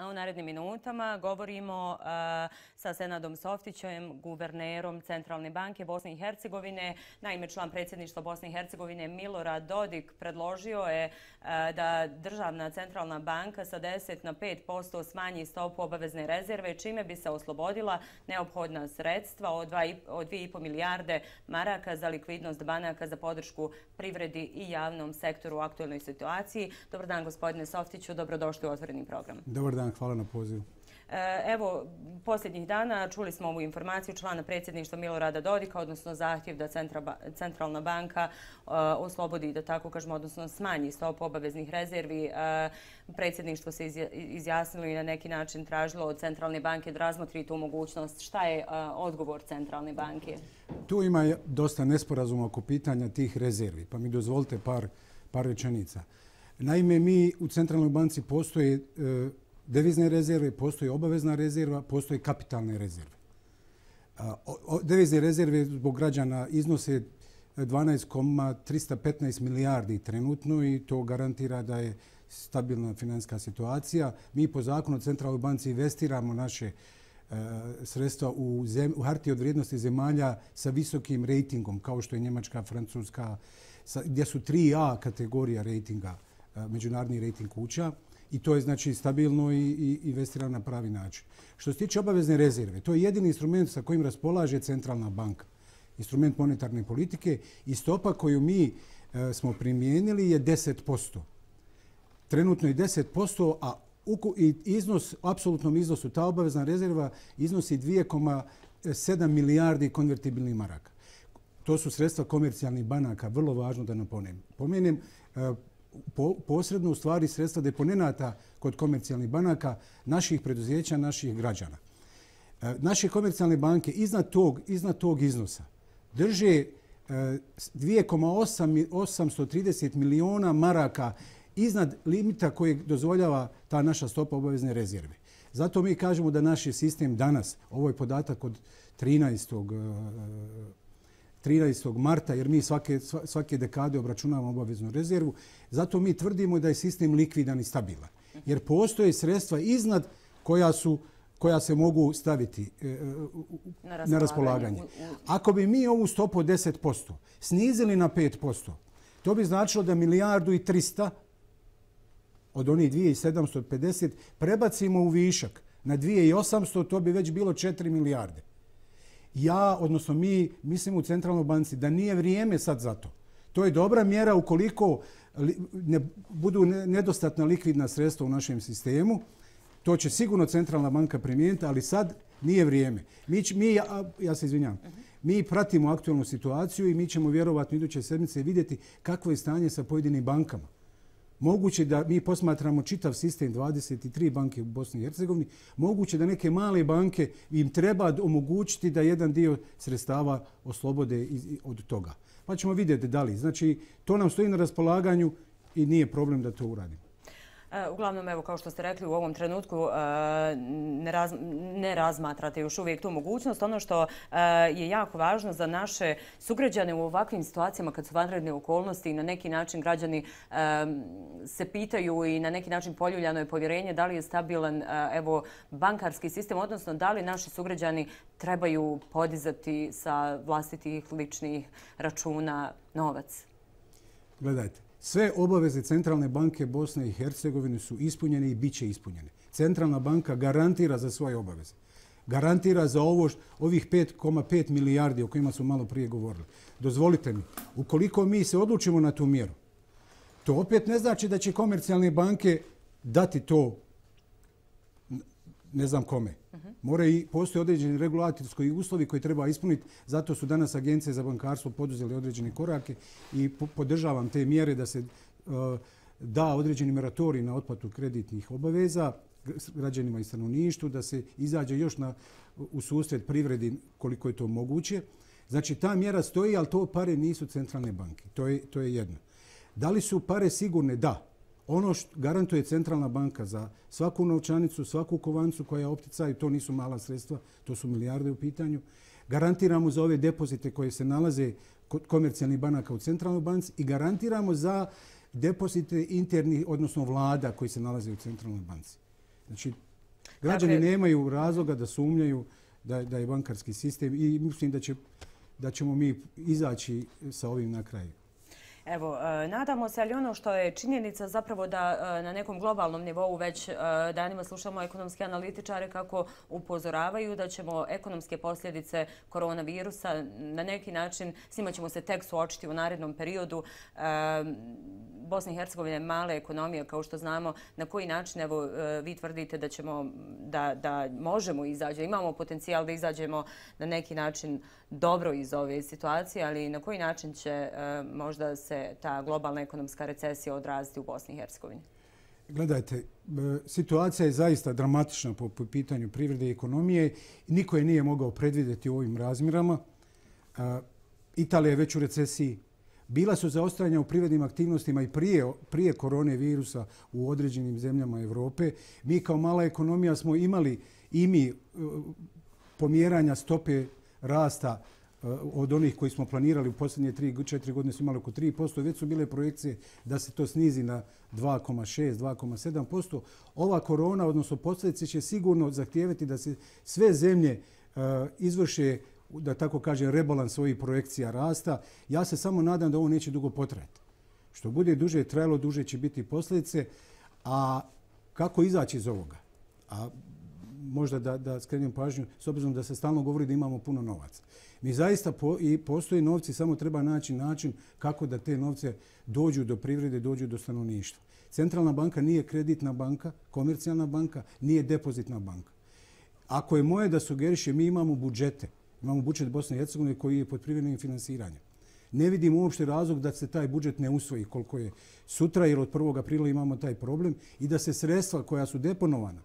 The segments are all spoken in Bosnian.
A u narednim minutama govorimo sa Senadom Softićem, guvernerom Centralne banke Bosne i Hercegovine. Naime, član predsjedništva Bosne i Hercegovine Milorad Dodik predložio je da državna centralna banka sa 10 na 5% smanji stopu obavezne rezerve, čime bi se oslobodila neophodna sredstva od 2,5 milijarde maraka za likvidnost banaka za podršku privredi i javnom sektoru u aktuelnoj situaciji. Dobar dan, gospodine Softiću, dobrodošli u Otvoreni program. Dobar dan, hvala na pozivu. Evo, posljednjih dana čuli smo ovu informaciju člana predsjedništva Milorada Dodika, odnosno zahtjev da Centralna banka oslobodi, da tako kažemo, odnosno smanji stopu obaveznih rezervi. Predsjedništvo se izjasnilo i na neki način tražilo od Centralne banke da razmotri tu mogućnost. Šta je odgovor Centralne banke? Tu ima dosta nesporazuma oko pitanja tih rezervi, pa mi dozvolite par rečenica. Naime, mi u Centralnoj banci postoje devizne rezerve, postoji obavezna rezerva, postoji kapitalne rezerve. Devizne rezerve zbog građana iznose 12,315 milijardi trenutno i to garantira da je stabilna financijska situacija. Mi po zakonu o Centralnoj banci investiramo naše sredstva u hartije od vrijednosti zemalja sa visokim rejtingom, kao što je Njemačka, Francuska, gdje su 3A kategorija rejtinga, međunarodni rejting kuća. I to je znači stabilno i investirano na pravi način. Što se tiče obavezne rezerve, to je jedini instrument sa kojim raspolaže Centralna banka. Instrument monetarne politike i stopa koju mi smo primijenili je 10%. Trenutno je 10%, a iznos, apsolutnom iznosu, ta obavezna rezerva iznosi 2,7 milijardi konvertibilnih maraka. To su sredstva komercijalnih banaka, vrlo važno da napomenem. Posredno u stvari sredstva deponenata kod komercijalnih banaka, naših preduzeća, naših građana. Naše komercijalne banke iznad tog iznosa drže 2,830 miliona maraka iznad limita kojeg dozvoljava ta naša stopa obavezne rezerve. Zato mi kažemo da naš sistem danas, ovo je podatak od 13. marta, jer mi svake dekade obračunavamo obaveznu rezervu. Zato mi tvrdimo da je sistem likvidan i stabilan. Jer postoje sredstva iznad koja se mogu staviti na raspolaganje. Ako bi mi ovu stopu od 10% snizili na 5%, to bi značilo da 1,3 od onih 2,750 prebacimo u višak na 2,800, to bi već bilo 4 milijarde. Odnosno mi mislimo u Centralnoj banci da nije vrijeme sad za to. To je dobra mjera ukoliko budu nedostatna likvidna sredstva u našem sistemu. To će sigurno Centralna banka primijeniti, ali sad nije vrijeme. Ja se izvinjam. Mi pratimo aktualnu situaciju i mi ćemo vjerovatno iduće sedmice vidjeti kakvo je stanje sa pojedinim bankama. Moguće da mi posmatramo čitav sistem 23 banke u Bosni i Hercegovini, moguće da neke male banke im treba omogućiti da jedan dio sredstava oslobode od toga. Pa ćemo vidjeti da li. Znači, to nam stoji na raspolaganju i nije problem da to uradimo. Uglavnom, evo, kao što ste rekli, u ovom trenutku ne razmatrate još uvijek tu mogućnost. Ono što je jako važno za naše sugrađane u ovakvim situacijama kad su vanredne okolnosti i na neki način građani se pitaju i na neki način poljuljano je povjerenje da li je stabilan bankarski sistem, odnosno da li naši sugrađani trebaju podizati sa vlastitih ličnih računa novac. Gledajte. Sve obaveze Centralne banke Bosne i Hercegovine su ispunjene i bit će ispunjene. Centralna banka garantira za svoje obaveze. Garantira za ovih 5,5 milijardi o kojima smo malo prije govorili. Dozvolite mi, ukoliko mi se odlučimo na tu mjeru, to opet ne znači da će komercijalne banke dati to ne znam kome. Postoje određeni regulatorski uslovi koji treba ispuniti. Zato su danas agencije za bankarstvo poduzeli određene korake i podržavam te mjere da se da određeni moratorij na otplatu kreditnih obaveza građanima i stanovništvu, da se izađe još u susret privredi koliko je to moguće. Znači, ta mjera stoji, ali to pare nisu Centralne banke. To je jedno. Da li su pare sigurne? Da. Ono što garantuje Centralna banka za svaku novčanicu, svaku kovancu koja je opticaj, to nisu mala sredstva, to su milijarde u pitanju. Garantiramo za ove depozite koje se nalaze kod komercijalnih banaka u Centralnoj banci i garantiramo za depozite internih, odnosno vlada koji se nalaze u Centralnoj banci. Znači, Građani nemaju razloga da sumnjaju da je bankarski sistem i mislim da ćemo mi izaći sa ovim na kraju. Evo, nadamo se, ali ono što je činjenica zapravo da na nekom globalnom nivou već danima slušamo ekonomske analitičare kako upozoravaju da ćemo ekonomske posljedice koronavirusa na neki način, s njima ćemo se tek suočiti u narednom periodu. Bosna i Hercegovina je mala ekonomija, kao što znamo. Na koji način, evo, vi tvrdite da možemo izaći, imamo potencijal da izađemo na neki način dobro iz ove situacije, ali na koji način će možda se ta globalna ekonomska recesija odraziti u Bosni i Hercegovini? Gledajte, situacija je zaista dramatična po pitanju privrede i ekonomije. Niko je nije mogao predvidjeti u ovim razmjerama. Italija je već u recesiji. Bila su zaostajanja u privrednim aktivnostima i prije korone virusa u određenim zemljama Evrope. Mi kao mala ekonomija smo imali i mi pomjeranja stope rasta od onih koji smo planirali u posljednje 3-4 godine su imali oko 3%. Već su bile projekcije da se to snizi na 2,6, 2,7%. Ova korona, odnosno posljedice, će sigurno zahtijevati da se sve zemlje izvrše, da tako kažem, rebalans svojih projekcija rasta. Ja se samo nadam da ovo neće dugo potrajati. Što bude duže trajalo, duže će biti posljedice. A kako izaći iz ovoga? A možda da skrenem pažnju, s obzirom da se stalno govori da imamo puno novaca. Mi zaista postoji novci, samo treba naći način kako da te novce dođu do privrede, dođu do stanovništva. Centralna banka nije kreditna banka, komercijalna banka, nije depozitna banka. Ako je moje da sugeriše, mi imamo budžete. Imamo budžet Bosne i Hercegovine koji je pod privremenim finansiranjem. Ne vidim uopšte razlog da se taj budžet ne usvoji koliko je sutra, jer od 1. aprila imamo taj problem i da se sredstva koja su deponovana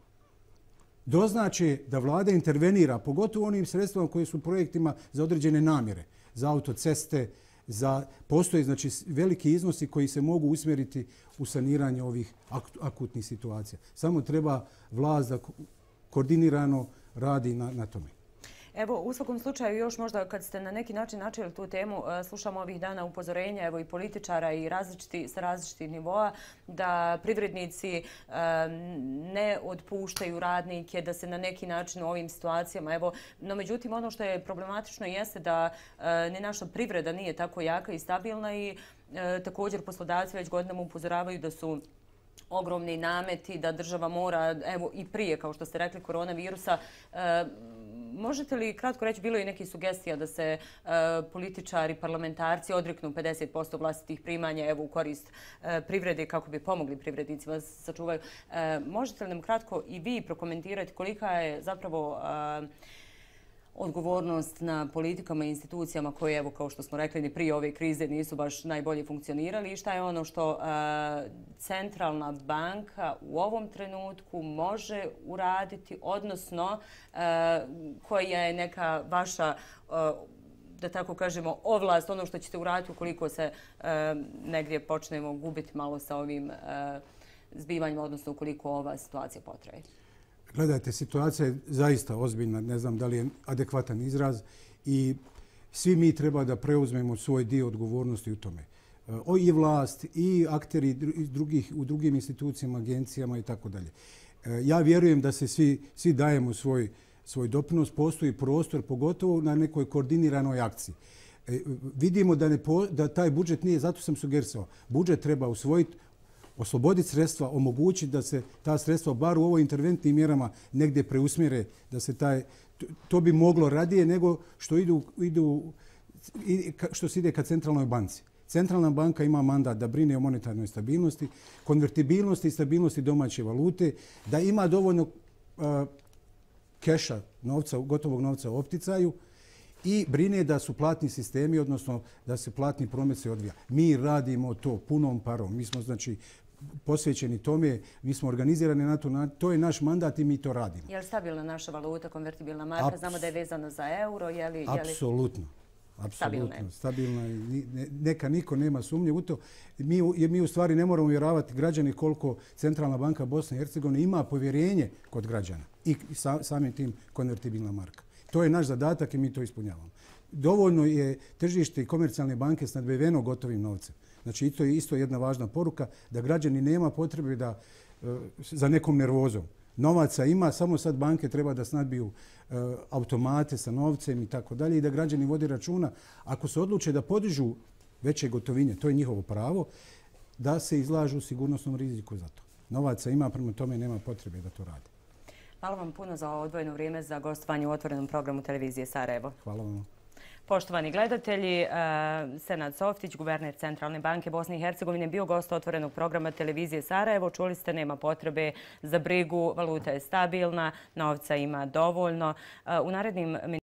doznače da vlada intervenira, pogotovo onim sredstvama koje su projektima za određene namjere, za autoceste, postoje znači veliki iznosi koji se mogu usmjeriti u saniranje ovih akutnih situacija. Samo treba vlast da koordinirano radi na tome. Evo, u svakom slučaju, još možda kad ste na neki način načeli tu temu, slušamo ovih dana upozorenja, evo i političara i sa različitih nivoa, da privrednici ne otpuštaju radnike, da se na neki način u ovim situacijama, evo, no međutim ono što je problematično jeste da ni naša privreda nije tako jaka i stabilna i također poslodavci već godinama upozoravaju da su ogromni nameti, da država mora, evo i prije, kao što ste rekli, koronavirusa. Možete li kratko reći, bilo je nekih sugestija da se političari, parlamentarci odreknu 50% vlastitih primanja evo, u korist privrede kako bi pomogli privrednicima sačuvaju. Možete li nam kratko i vi prokomentirati kolika je zapravo odgovornost na politikama i institucijama koje, evo, kao što smo rekli, ni prije ove krize nisu baš najbolje funkcionirali i šta je ono što centralna banka u ovom trenutku može uraditi, odnosno koja je neka vaša, da tako kažemo, ovlast, ono što ćete uraditi ukoliko se negdje počnemo gubiti malo sa ovim zbivanjima, odnosno ukoliko ova situacija potraje. Gledajte, situacija je zaista ozbiljna, ne znam da li je adekvatan izraz i svi mi treba da preuzmemo svoj dio odgovornosti u tome. I vlast, i akteri u drugim institucijama, agencijama i tako dalje. Ja vjerujem da se svi dajemo svoj doprinos, postoji prostor, pogotovo na nekoj koordiniranoj akciji. Vidimo da taj budžet nije, zato sam sugerisao, budžet treba usvojiti, osloboditi sredstva, omogućiti da se ta sredstva bar u ovoj interventnim mjerama negdje preusmjere, da se to bi moglo radije nego što se ide ka centralnoj banci. Centralna banka ima mandat da brine o monetarnoj stabilnosti, konvertibilnosti i stabilnosti domaće valute, da ima dovoljno keša, gotovog novca u opticaju i brine da su platni sistemi, odnosno da se platni promet se odvija. Mi radimo to punom parom. Mi smo znači posvećeni tome, mi smo organizirani na to je naš mandat i mi to radimo. Je li stabilna naša valuta, konvertibilna marka? Znamo da je vezana za euro. Apsolutno. Apsolutno. Stabilna. Neka niko nema sumnje u to. Mi u stvari ne moramo uvjeravati građani koliko Centralna banka Bosne i Hercegovine ima povjerenje kod građana i samim tim konvertibilna marka. To je naš zadatak i mi to ispunjavamo. Dovoljno je tržište i komercijalne banke snadbiveno gotovim novcem. Znači, to je isto jedna važna poruka da građani nema potrebe za nekom nervozom. Novaca ima, samo sad banke treba da snadbiju automate sa novcem i tako dalje i da građani vodi računa. Ako se odluče da podižu veće gotovine, to je njihovo pravo, da se izlažu sigurnosnom riziku za to. Novaca ima, prema tome nema potrebe da to rade. Hvala vam puno za odvojeno vrijeme za gostovanje u otvorenom programu televizije Sarajevo. Hvala vam. Poštovani gledatelji, Senad Softić, guverner Centralne banke Bosne i Hercegovine, bio gost otvorenog programa televizije Sarajevo. Čuli ste, nema potrebe za brigu, valuta je stabilna, novca ima dovoljno. U narednim